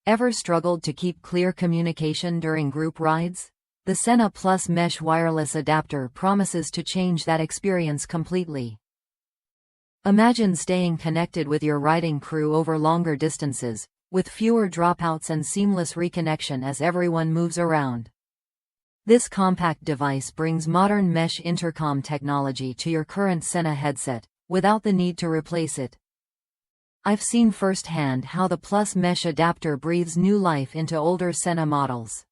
Ever struggled to keep clear communication during group rides? The Sena Plus Mesh wireless adapter promises to change that experience completely. Imagine staying connected with your riding crew over longer distances, with fewer dropouts and seamless reconnection as everyone moves around. This compact device brings modern Mesh Intercom technology to your current Sena headset, without the need to replace it. I've seen firsthand how the Plus Mesh adapter breathes new life into older Sena models.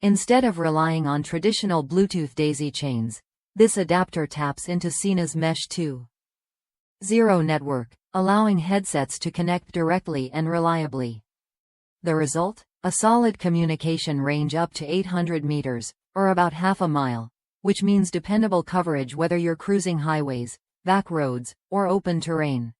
Instead of relying on traditional Bluetooth daisy chains, this adapter taps into Sena's Mesh 2.0 network, allowing headsets to connect directly and reliably. The result? A solid communication range up to 800 meters, or about half a mile, which means dependable coverage whether you're cruising highways, back roads, or open terrain.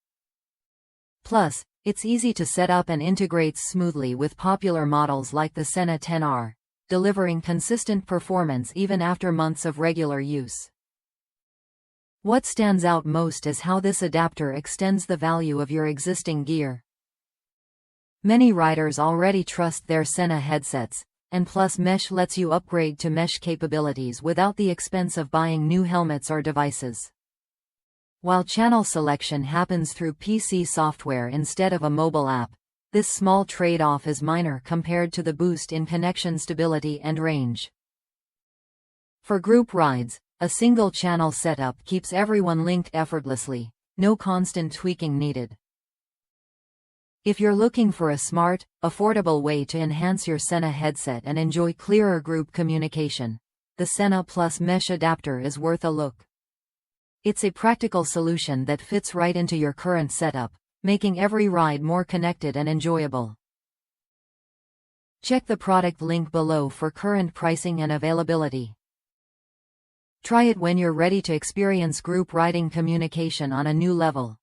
Plus, it's easy to set up and integrates smoothly with popular models like the Sena 10R, delivering consistent performance even after months of regular use. What stands out most is how this adapter extends the value of your existing gear. Many riders already trust their Sena headsets, and Plus Mesh lets you upgrade to mesh capabilities without the expense of buying new helmets or devices. While channel selection happens through PC software instead of a mobile app, this small trade-off is minor compared to the boost in connection stability and range. For group rides, a single channel setup keeps everyone linked effortlessly, no constant tweaking needed. If you're looking for a smart, affordable way to enhance your Sena headset and enjoy clearer group communication, the Sena Plus Mesh adapter is worth a look. It's a practical solution that fits right into your current setup, making every ride more connected and enjoyable. Check the product link below for current pricing and availability. Try it when you're ready to experience group riding communication on a new level.